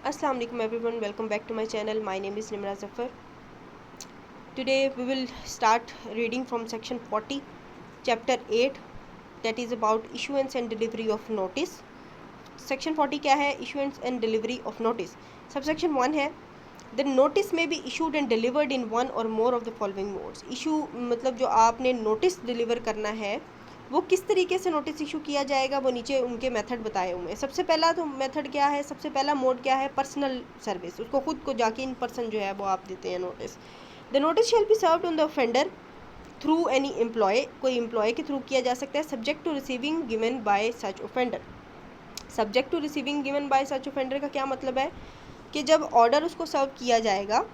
Assalamu alaikum everyone, welcome back to my channel. My name is Nimra Zafar. Today we will start reading from section 40, chapter 8, that is about issuance and delivery of notice. Section 40 क्या है? Issuance and delivery of notice. Subsection 1 है The notice may be issued and delivered in one or more of the following modes. Issue मतलब जो आपने notice deliver करना है वो किस तरीके से नोटिस इशू किया जाएगा, वो नीचे उनके मेथड बताए हुए हैं। सबसे पहला तो मेथड क्या है, सबसे पहला मोड क्या है? Personal service. उसको खुद को जाके इन पर्सन जो है वो आप देते हैं notice. The notice shall be served on the offender through any employee, कोई एम्प्लॉय के थ्रू किया जा सकता है, subject to receiving given by such offender. Subject to receiving given by such offender का क्या मतलब है कि जब ऑर्डर उसको सर्व किया जाएगा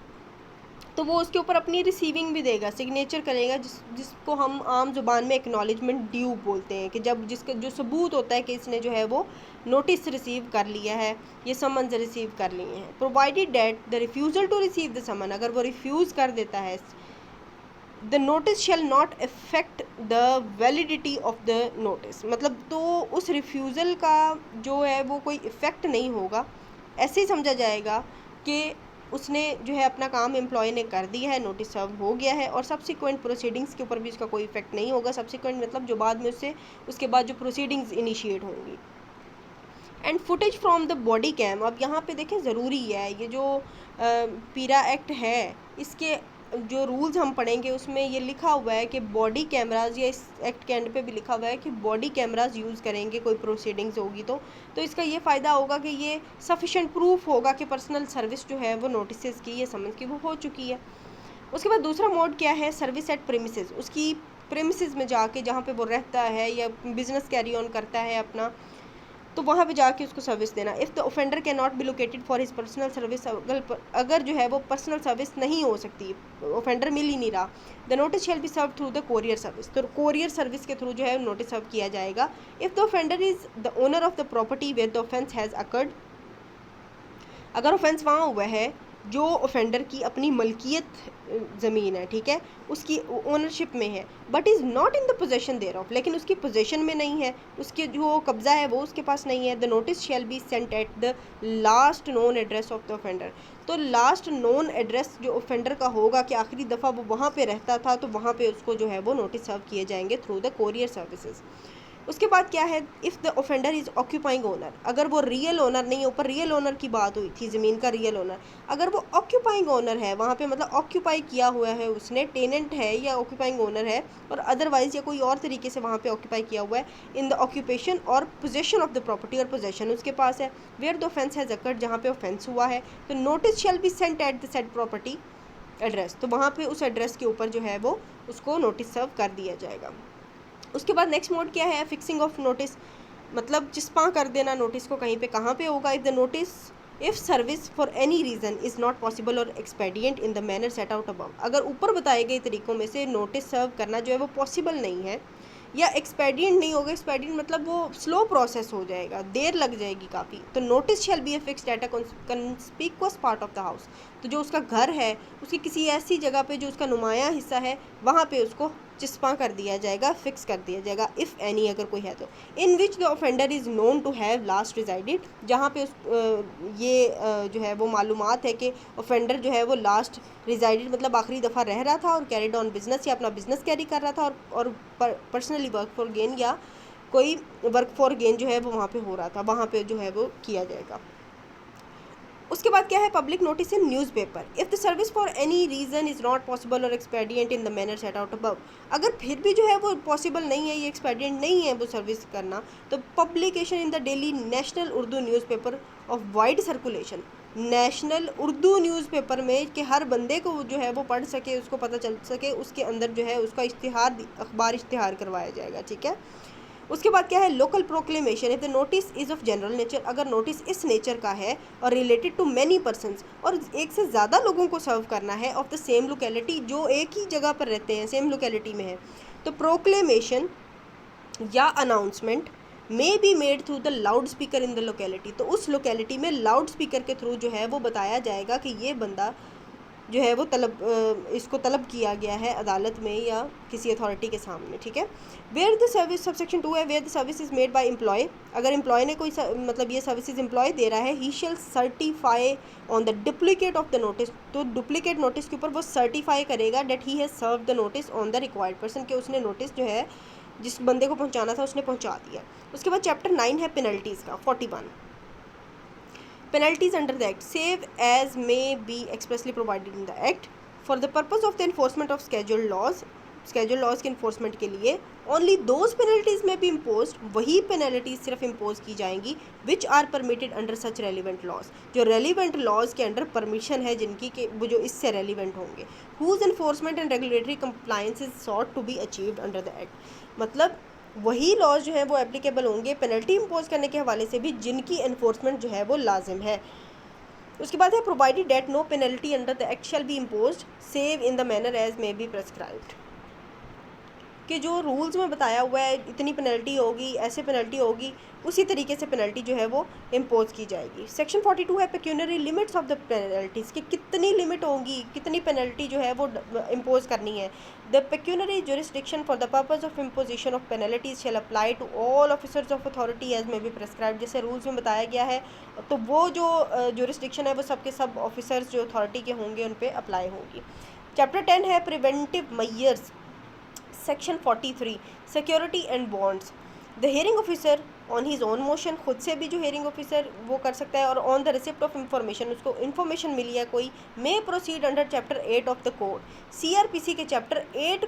तो वो उसके ऊपर अपनी रिसीविंग भी देगा, सिग्नेचर करेगा, जिसको हम आम जुबान में एक्नॉलेजमेंट ड्यू बोलते हैं, कि जब जिसका जो सबूत होता है कि इसने जो है वो नोटिस रिसीव कर लिया है, ये समन्स रिसीव कर लिए हैं। Provided that the refusal to receive the summon, अगर वो रिफ्यूज़ कर देता है, the notice shall not affect the validity of the notice, मतलब तो उस रिफ्यूज़ल का जो है वो कोई इफ़ेक्ट नहीं होगा। ऐसे ही समझा जाएगा कि उसने जो है अपना काम एम्प्लॉय ने कर दिया है, नोटिस सर्व हो गया है, और सब्सिक्वेंट प्रोसीडिंग्स के ऊपर भी इसका कोई इफेक्ट नहीं होगा। सब्सिक्वेंट मतलब जो बाद में उसके बाद जो प्रोसीडिंग्स इनिशिएट होंगी। And footage from the body cam, अब यहाँ पे देखें ज़रूरी है, ये जो पीरा एक्ट है इसके जो रूल्स हम पढ़ेंगे उसमें ये लिखा हुआ है कि बॉडी कैमराज, या इस एक्ट के एंड पे भी लिखा हुआ है कि बॉडी कैमराज यूज़ करेंगे कोई प्रोसीडिंग्स होगी तो इसका ये फ़ायदा होगा कि ये सफिशेंट प्रूफ होगा कि पर्सनल सर्विस जो है वो नोटिस की, ये समझ की वो हो चुकी है। उसके बाद दूसरा मोड क्या है? सर्विस एट प्रेमिसेस, उसकी प्रेमिसेस में जाके जहाँ पे वो रहता है या बिजनेस कैरी ऑन करता है अपना, तो वहाँ पे जाके उसको सर्विस देना। If the offender can not be located for his personal service, अगर जो है वो पर्सनल सर्विस नहीं हो सकती, ऑफेंडर मिल ही नहीं रहा, the notice shall be serve through the courier service, तो कोरियर सर्विस के थ्रू जो है नोटिस सर्व किया जाएगा। If the offender is the owner of the property where the offence has occurred, अगर ऑफेंस वहाँ हुआ है जो ऑफेंडर की अपनी मलकियत ज़मीन है, ठीक है, उसकी ओनरशिप में है, but is not in the possession thereof, लेकिन उसकी पोजेशन में नहीं है, उसके जो कब्ज़ा है वो उसके पास नहीं है। The notice shall be sent at the last known address of the offender, तो लास्ट नोन एड्रेस जो ऑफेंडर का होगा कि आखिरी दफ़ा वो वहाँ पे रहता था, तो वहाँ पे उसको जो है वो नोटिस सर्व किए जाएंगे थ्रू द कोरियर सर्विसेज। उसके बाद क्या है? If the offender is occupying owner, अगर वो रियल ओनर नहीं है, ऊपर रियल ओनर की बात हुई थी, ज़मीन का रियल ओनर, अगर वो ऑक्यूपाइंग ओनर है, वहाँ पे मतलब ऑक्यूपाई किया हुआ है उसने, टेनेंट है या ऑक्यूपाइंग ओनर है, और अदरवाइज या कोई और तरीके से वहाँ पे ऑक्यूपाई किया हुआ है, इन द ऑक्यूपेशन और पोजेशन ऑफ द प्रॉपर्टी, और पोजेशन उसके पास है, where the offence has occurred, जहाँ पे ऑफेंस हुआ है, तो notice shall be sent at the said property address, तो वहाँ पे उस एड्रेस के ऊपर जो है वो उसको नोटिस सर्व कर दिया जाएगा। उसके बाद नेक्स्ट मोड क्या है? फिक्सिंग ऑफ नोटिस, मतलब चिस्पा कर देना नोटिस को, कहीं पे कहाँ पे होगा? If the notice if service for any reason is not possible or expedient in the manner set out above, अगर ऊपर बताए गए तरीक़ों में से नोटिस सर्व करना जो है वो पॉसिबल नहीं है या एक्सपेडिएंट नहीं होगा, एक्सपेडिएंट मतलब वो स्लो प्रोसेस हो जाएगा, देर लग जाएगी काफ़ी, तो notice shall B a fixed at a conspicuous part of the house, तो जो उसका घर है उसकी किसी ऐसी जगह पे जो उसका नुमाया हिस्सा है वहाँ पे उसको चिस्पा कर दिया जाएगा, फिक्स कर दिया जाएगा, इफ़ एनी, अगर कोई है तो। In which the offender is known to have last resided, जहाँ पे जो है वो मालूमात है कि ऑफेंडर जो है वो लास्ट रिजाइडेड मतलब आखिरी दफ़ा रह रहा था और कैरिड ऑन बिजनेस, या अपना बिजनेस कैरी कर रहा था, और पर्सनली वर्क फॉर गेन या कोई वर्क फॉर गेन जो है वो वहाँ पे हो रहा था, वहाँ पे जो है वो किया जाएगा। उसके बाद क्या है? Public notice in newspaper, if the service for any reason is not possible or expedient in the manner set out above, अगर फिर भी जो है वो पॉसिबल नहीं है, ये एक्सपेडिएंट नहीं है वो सर्विस करना, तो publication in the daily national Urdu newspaper of wide circulation, national Urdu newspaper में कि हर बंदे को जो है वो पढ़ सके, उसको पता चल सके, उसके अंदर जो है उसका इश्तिहार, अखबार इश्तिहार करवाया जाएगा, ठीक है। उसके बाद क्या है? Local proclamation, if the notice is of general nature, अगर नोटिस इस नेचर का है और रिलेटेड टू मैनी पर्सनस, और एक से ज़्यादा लोगों को सर्व करना है, ऑफ द सेम लोकेलिटी, जो एक ही जगह पर रहते हैं, सेम लोकेलिटी में है, तो प्रोक्लेमेशन या announcement may be made through the loud speaker in the locality, तो उस लोकेलिटी में लाउड स्पीकर के थ्रू जो है वो बताया जाएगा कि ये बंदा जो है वो इसको तलब किया गया है अदालत में या किसी अथॉरिटी के सामने, ठीक है। वेयर द सर्विस, सबसेक्शन 2 है, where the service is made by employ, अगर एम्प्लॉय ने कोई मतलब ये सर्विसेज एम्प्लॉय दे रहा है, he shall certify on the duplicate of the notice, तो डुप्लीकेट नोटिस के ऊपर वो सर्टिफाई करेगा that he has serve the notice on the required person, के उसने नोटिस जो है जिस बंदे को पहुंचाना था उसने पहुंचा दिया। उसके बाद चैप्टर 9 है पेनल्टीज़ का, 41 penalties under the act save as may be expressly provided in the act for the purpose of the enforcement of scheduled laws के enforcement के लिए only those penalties may be imposed, वही penalties सिर्फ impose की जाएंगी which are permitted under such relevant laws, जो relevant laws के under permission है जिनकी के वो जो इससे relevant होंगे, whose enforcement and regulatory compliance is sought to be achieved under the act, मतलब वही लॉज जो है वो एप्लीकेबल होंगे पेनल्टी इम्पोज करने के हवाले से भी जिनकी एनफोर्समेंट जो है वो लाजिम है। उसके बाद है provided that no penalty under the act shall be imposed save in the manner as may be prescribed, कि जो रूल्स में बताया हुआ है इतनी पेनल्टी होगी, ऐसे पेनल्टी होगी, उसी तरीके से पेनल्टी जो है वो इम्पोज की जाएगी। सेक्शन 42 है pecuniary limits of the penalties, कि कितनी लिमिट होगी, कितनी पेनल्टी जो है वो इम्पोज करनी है। The pecuniary jurisdiction for the purpose of imposition of penalties shall apply to all officers of authority as may be prescribed, जैसे रूल्स में बताया गया है, तो वो जो जुरिस्डिक्शन है वो सबके सब ऑफिसर्स जो अथॉरिटी के होंगे उन पर अप्लाई होगी। चैप्टर 10 है preventive measures, section 43 security and bonds, the hearing officer on his own motion, खुद से भी जो हियरिंग ऑफिसर वो कर सकता है, और on the receipt of information, उसको इन्फॉर्मेशन मिली है कोई, मे proceed under chapter 8 of the code, CrPC के चैप्टर 8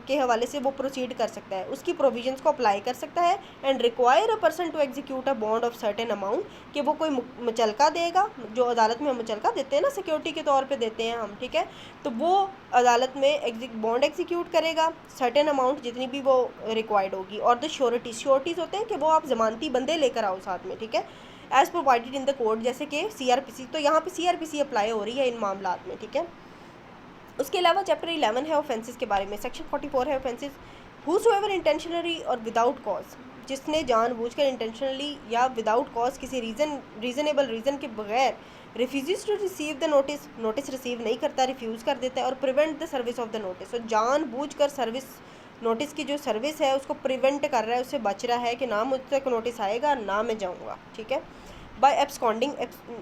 के हवाले से वो प्रोसीड कर सकता है, उसकी प्रोविजंस को अप्लाई कर सकता है, and require a person to execute a bond of certain amount, कि वो कोई मुचलका देगा, जो अदालत में हम मुचलका देते हैं ना, सिक्योरिटी के तौर पे देते हैं हम, ठीक है, तो वो अदालत में बॉन्ड एग्जीक्यूट करेगा, सर्टेन अमाउंट जितनी भी वो रिक्वायर्ड होगी, और द श्योरिटीज़ होते हैं कि वो आप ज़मानती बंदे लेकर आओ साथ में, ठीक है, as provided in the code, जैसे कि सीआरपीसी, तो यहाँ पे सीआरपीसी अप्लाई हो रही है इन मामलात में, ठीक है। उसके अलावा चैप्टर 11 है ऑफेंसेस के बारे में, सेक्शन 44 है ऑफेंसेस, हूसोएवर इंटेंशनली और विदाउट कॉज, जिसने जानबूझकर इंटेंशनली या विदाउट कॉज किसी रीजनेबल रीज़न के बगैर refuse to receive the notice receive नहीं करता, रिफ्यूज़ कर देता है, और prevent the service of the notice, और जानबूझकर सर्विस नोटिस की जो सर्विस है उसको प्रिवेंट कर रहा है, उससे बच रहा है कि ना मुझ तक नोटिस आएगा ना मैं जाऊँगा, ठीक है। बाय एब्सकॉन्डिंग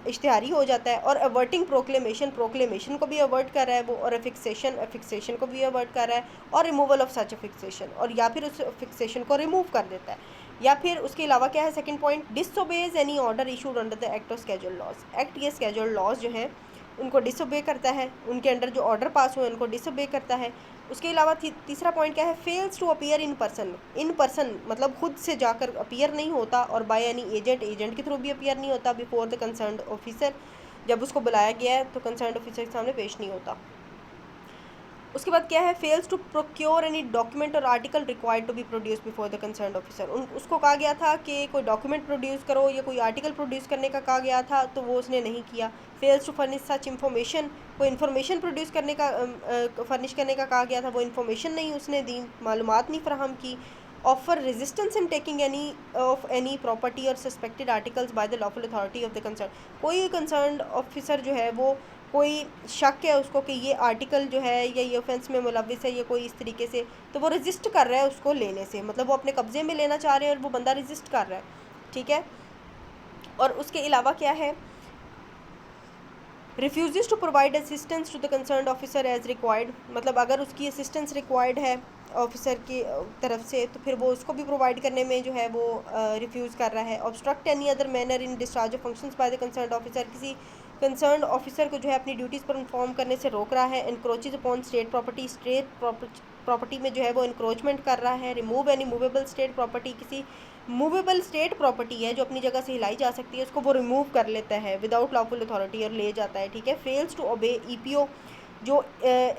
इश्तिहारी हो जाता है, और अवर्टिंग प्रोक्लेमेशन को भी अवर्ट कर रहा है वो, और फिक्सेशन को भी अवर्ट कर रहा है, और रिमूवल ऑफ सच फिक्सेशन, और या फिर उस फिक्सेशन को रिमूव कर देता है, या फिर उसके अलावा क्या है second point, डिसओबेज any order issued under the act और स्केड्यूल लॉज, एक्ट या स्केड्यूल लॉज जो हैं उनको डिसओबे करता है, उनके अंडर जो ऑर्डर पास हुए उनको डिसओबे करता है। उसके अलावा तीसरा पॉइंट क्या है, fails to appear in person मतलब खुद से जाकर अपीयर नहीं होता, और बाय एनी एजेंट के थ्रू भी अपीयर नहीं होता, बिफोर द कंसर्न्ड ऑफिसर, जब उसको बुलाया गया है तो कंसर्न्ड ऑफिसर के सामने पेश नहीं होता। उसके बाद क्या है, fails to procure any document or article required to be produce before the concerned officer, उसको कहा गया था कि कोई डॉक्यूमेंट प्रोड्यूस करो या कोई आर्टिकल प्रोड्यूस करने का कहा गया था, तो वो उसने नहीं किया। Fails to furnish such information, कोई इन्फॉर्मेशन प्रोड्यूस करने का फर्निश करने का कहा गया था, वो इन्फॉर्मेशन नहीं उसने दी, मालूमात नहीं फराहम की। Offer resistance in taking any property or suspected articles by the lawful authority of the concern, कोई कंसर्न्ड ऑफिसर जो है वो कोई शक है उसको कि ये आर्टिकल जो है या ये ऑफेंस में मुलविस है, ये कोई इस तरीके से, तो वो रजिस्ट कर रहा है उसको लेने से, मतलब वो अपने कब्जे में लेना चाह रहे हैं और वो बंदा रजिस्ट कर रहा है, ठीक है। और उसके अलावा क्या है, refuse to provide assistance to the concerned officer as required, मतलब अगर उसकी असिस्टेंस रिक्वायर्ड है ऑफिसर की तरफ से तो फिर वो उसको भी प्रोवाइड करने में जो है वो रिफ्यूज़ कर रहा है। Obstruct any other manner in discharge of functions by the concerned officer, किसी कंसर्न्ड ऑफिसर को जो है अपनी ड्यूटीज़ पर इन्फॉर्म करने से रोक रहा है। इंक्रोचेज अपॉन स्टेट प्रॉपर्टी में जो है वो इंक्रोचमेंट कर रहा है। Remove any movable state property, किसी मूवेबल स्टेट प्रॉपर्टी है जो अपनी जगह से हिलाई जा सकती है उसको वो रिमूव कर लेता है विदाउट लॉफुल अथॉरिटी और ले जाता है, ठीक है। फेल्स टू ओबे ईपीओ, जो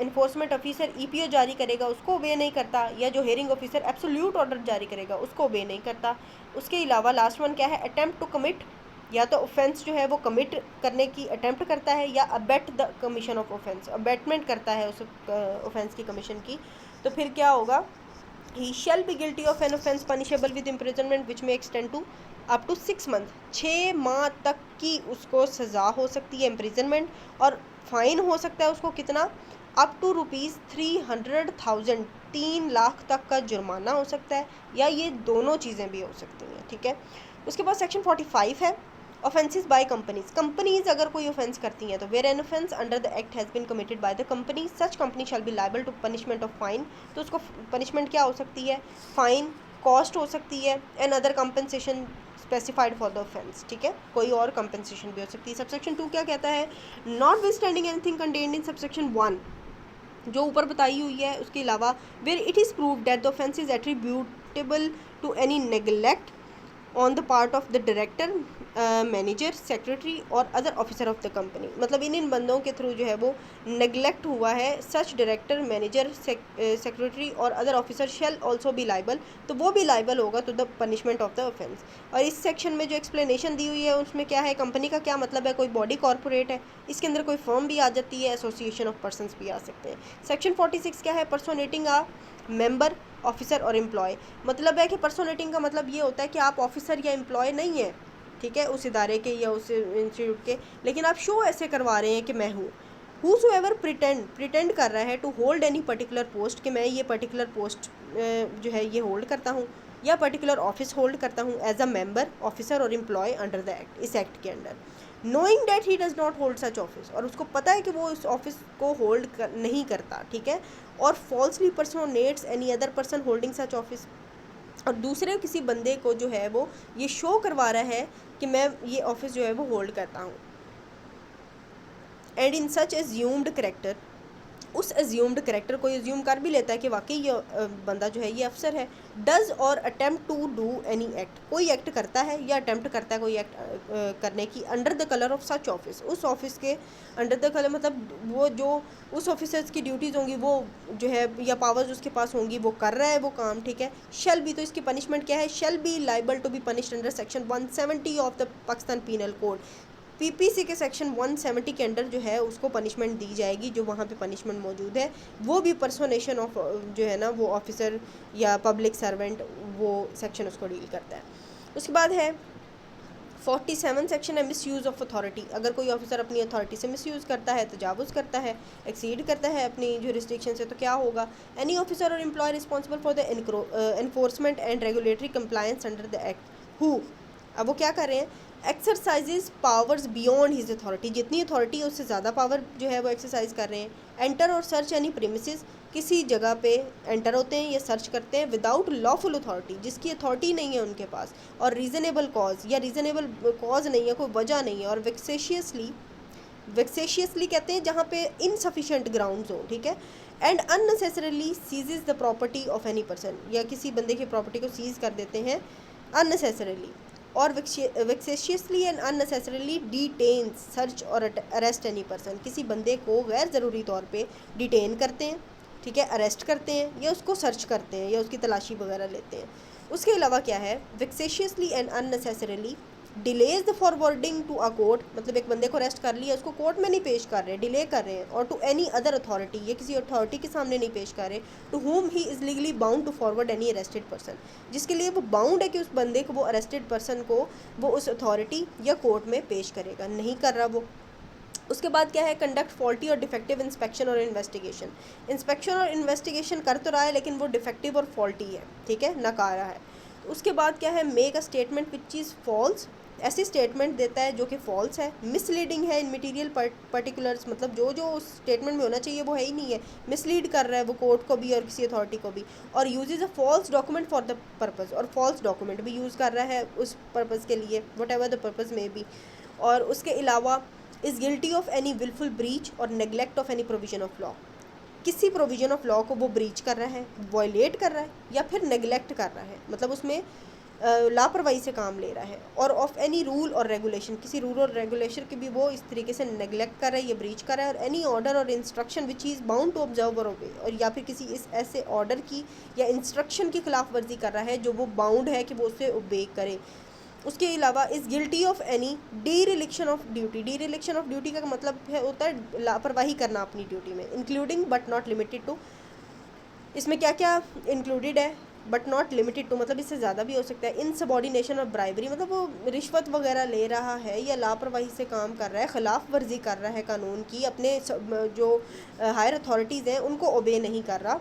इन्फोर्समेंट ऑफिसर ईपीओ जारी करेगा उसको ओबे नहीं करता, या जो हेयरिंग ऑफिसर एब्सोल्यूट ऑर्डर जारी करेगा उसको ओबे नहीं करता। उसके अलावा लास्ट वन क्या है, अटेम्प्ट टू कमिट, या तो ऑफेंस जो है वो कमिट करने की अटेम्प्ट करता है या abet the commission of offence, abetment करता है उस ऑफेंस की कमीशन की, तो फिर क्या होगा, he shall be guilty of an offence punishable with imprisonment which may extend to up to 6 month, 6 माह तक की उसको सज़ा हो सकती है इम्प्रिजनमेंट, और फाइन हो सकता है उसको कितना, अप टू ₹300,000, 3 लाख तक का जुर्माना हो सकता है, या ये दोनों चीज़ें भी हो सकती हैं, ठीक है। उसके बाद सेक्शन 45 है ऑफेंसेस बाय कंपनीज अगर कोई ऑफेंस करती हैं तो where an offence under the act has been committed by the company such company shall be liable to punishment of fine, तो उसको पनिशमेंट क्या हो सकती है, फाइन, कॉस्ट हो सकती है, and other compensation specified for the offence, ठीक है, कोई और कंपनसेशन भी हो सकती है। सबसेक्शन 2 क्या कहता है, notwithstanding anything contained in subsection 1 जो ऊपर बताई हुई है उसके अलावा, where it is proved that the offence is attributable to any neglect on the part of the director, manager, secretary और other officer of the company, मतलब इन बंदों के थ्रू जो है वो नेग्लेक्ट हुआ है, सच डायरेक्टर, मैनेजर, सेक्रेटरी और other officer shall also be liable, तो वो भी लाइबल होगा to the punishment of the offence. और इस सेक्शन में जो एक्सप्लेनेशन दी हुई है उसमें क्या है, कंपनी का क्या मतलब है, कोई बॉडी कॉर्पोरेट है, इसके अंदर कोई फर्म भी आ जाती है, एसोसिएशन ऑफ पर्सनस भी आ सकते हैं। सेक्शन 46 क्या है, पर्सोनेटिंग आ मेंबर, ऑफिसर और एम्प्लॉय, मतलब है कि पर्सोनेटिंग का मतलब ये होता है कि आप ऑफिसर या एम्प्लॉय नहीं है, ठीक है, उस इदारे के या उस इंस्टीट्यूट के, लेकिन आप शो ऐसे करवा रहे हैं कि मैं हूँ। हूसोएवर प्रिटेंड कर रहा है to hold any particular post, कि मैं ये पर्टिकुलर पोस्ट जो है ये होल्ड करता हूँ या पर्टिकुलर ऑफिस होल्ड करता हूँ एज अ मेंबर, ऑफिसर और एम्प्लॉय अंडर द एक्ट, इस एक्ट के under, knowing that he does not hold such office, और उसको पता है कि वो इस ऑफिस को होल्ड नहीं करता, ठीक है, और falsely personates any other person holding such office, और दूसरे किसी बंदे को जो है वो ये शो करवा रहा है कि मैं ये ऑफिस जो है वो होल्ड करता हूँ, and in such assumed character, उस एज्यूम्ड करेक्टर को एज्यूम कर भी लेता है कि वाकई ये बंदा जो है ये अफसर है, डज और attempt to do any act, कोई एक्ट करता है या अटेम्प्ट करता है कोई एक्ट करने की, under the colour of such office, उस ऑफिस के अंडर द कलर, मतलब वो जो उस ऑफिसर्स की ड्यूटीज़ होंगी वो जो है या पावर्स उसके पास होंगी वो कर रहा है वो काम, ठीक है। शेल बी, तो इसकी पनिशमेंट क्या है, shall be liable to be punished under section 170 of the Pakistan penal code, PPC के सेक्शन 170 के अंडर जो है उसको पनिशमेंट दी जाएगी, जो वहाँ पे पनिशमेंट मौजूद है वो भी पर्सोनेशन ऑफ जो है ना वो ऑफिसर या पब्लिक सर्वेंट, वो सेक्शन उसको डील करता है। उसके बाद है 47 सेक्शन है मिसयूज़ ऑफ अथॉरिटी, अगर कोई ऑफिसर अपनी अथॉरिटी से मिसयूज़ करता है, तजावुज़ करता है, एक्सीड करता है अपनी जुरिस्डिक्शन से, तो क्या होगा, एनी ऑफिसर और employee responsible for the enforcement and regulatory compliance under the act, who, अब वो क्या कर रहे हैं, exercises powers beyond his authority, जितनी अथॉरिटी है उससे ज़्यादा पावर जो है वो एक्सरसाइज कर रहे हैं, एंटर और सर्च एनी प्रीमिसेस, किसी जगह पे एंटर होते हैं या सर्च करते हैं विदाउट लॉफुल अथॉरिटी, जिसकी अथॉरिटी नहीं है उनके पास, और रीज़नेबल कॉज, या रीज़नेबल कॉज नहीं है, कोई वजह नहीं है, और वेक्सेशियसली कहते हैं जहाँ पे इनसफिशेंट ग्राउंड्स हो, ठीक है, and unnecessarily सीजेज the property of any person, या किसी बंदे की प्रॉपर्टी को सीज कर देते हैं अननेसेसरली, और वेक्सेशियसली एंड अननेसेसरली डिटेन, सर्च और अरेस्ट एनी पर्सन, किसी बंदे को गैर ज़रूरी तौर पे डिटेन करते हैं, ठीक है, अरेस्ट करते हैं या उसको सर्च करते हैं या उसकी तलाशी वगैरह लेते हैं। उसके अलावा क्या है, vexatiously and unnecessarily delays the forwarding to a court, मतलब एक बंदे को अरेस्ट कर लिया, उसको कोर्ट में नहीं पेश कर रहे, डिले कर रहे हैं, और टू एनी अदर अथॉरिटी, ये किसी अथॉरिटी के सामने नहीं पेश कर रहे, to whom he is legally bound to forward any arrested person, जिसके लिए वो बाउंड है कि उस बंदे को, वो अरेस्टेड पर्सन को वो उस अथॉरिटी या कोर्ट में पेश करेगा, नहीं कर रहा वो। उसके बाद क्या है, कंडक्ट फॉल्टी और डिफेक्टिव इंस्पेक्शन और इन्वेस्टिगेशन, इंस्पेक्शन और इन्वेस्टिगेशन कर तो रहा है लेकिन वो डिफेक्टिव और फॉल्टी है, ठीक है, नकारा है। उसके बाद क्या है, make a statement which is false, ऐसी स्टेटमेंट देता है जो कि फॉल्स है, मिसलीडिंग है इन मटीरियल पर्टिकुलर्स, मतलब जो जो उस स्टेटमेंट में होना चाहिए वो है ही नहीं है, मिसलीड कर रहा है वो कोर्ट को भी और किसी अथॉरिटी को भी, और uses a false document for the purpose, और फॉल्स डॉक्यूमेंट भी यूज़ कर रहा है उस पर्पज़ के लिए, वट एवर द पर्पज़ में भी। और उसके अलावा is guilty of any wilful breach or neglect of any provision of law, किसी प्रोविजन ऑफ लॉ को वो ब्रीच कर रहा है, वॉयलेट कर रहा है, या फिर नेग्लेक्ट कर रहा है, मतलब उसमें लापरवाही से काम ले रहा है, और ऑफ एनी रूल और रेगुलेशन, किसी रूल और रेगुलेशन की भी वो इस तरीके से नेग्लेक्ट कर रहा है, ये ब्रीच कर रहा है, और एनी ऑर्डर और instruction which is bound to observe और ओबे, और या फिर किसी इस ऐसे ऑर्डर की या इंस्ट्रक्शन की खिलाफ वर्जी कर रहा है जो वो बाउंड है कि वो उससे ओबे करे। उसके अलावा is guilty of any dereliction of duty, dereliction of duty का मतलब है होता है लापरवाही करना अपनी ड्यूटी में, including but not limited to, इसमें क्या क्या इंक्लूडेड है, बट नॉट लिमिटेड टू, मतलब इससे ज़्यादा भी हो सकता है। इनसबॉर्डिनेशन और ब्राइबरी, मतलब वो रिश्वत वगैरह ले रहा है या लापरवाही से काम कर रहा है, ख़िलाफ़ वर्जी कर रहा है कानून की, अपने जो हायर अथॉरिटीज़ हैं उनको ओबे नहीं कर रहा।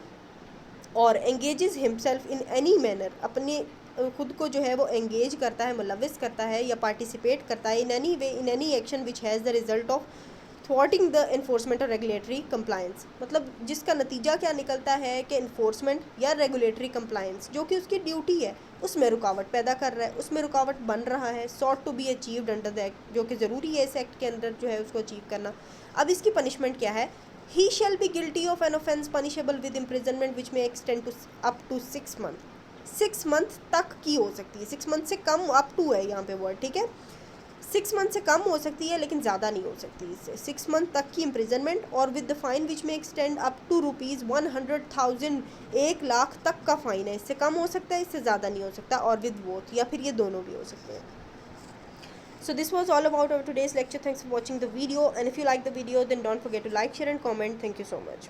और engages himself in any manner, अपने खुद को जो है वो एंगेज करता है, मुलविस करता है या पार्टिसिपेट करता है in any way in any action which has the result of thwarting the enforcement or regulatory compliance, मतलब जिसका नतीजा क्या निकलता है कि इन्फोर्समेंट या रेगुलेटरी कंप्लायंस जो कि उसकी ड्यूटी है उसमें रुकावट पैदा कर रहा है, उसमें रुकावट बन रहा है। Sought to be achieved under the act, जो कि ज़रूरी है इस एक्ट के अंदर जो है उसको अचीव करना। अब इसकी पनिशमेंट क्या है? He shall be guilty of an offence punishable with imprisonment which may extend to up to 6 month। 6 month तक की हो सकती है, 6 मंथ से कम, अप टू है यहाँ पे वर्ड, ठीक है। 6 मंथ से कम हो सकती है लेकिन ज़्यादा नहीं हो सकती इससे। 6 मंथ तक की इम्प्रिजनमेंट और with the fine which may extend up to ₹100,000, 1 lakh तक का फ़ाइन है। इससे कम हो सकता है, इससे ज़्यादा नहीं हो सकता, और विद बोथ, या फिर ये दोनों भी हो सकते हैं। So this was all about our today's lecture. Thanks for watching the video, and if you like the video then don't forget to like, share and comment. Thank you so much.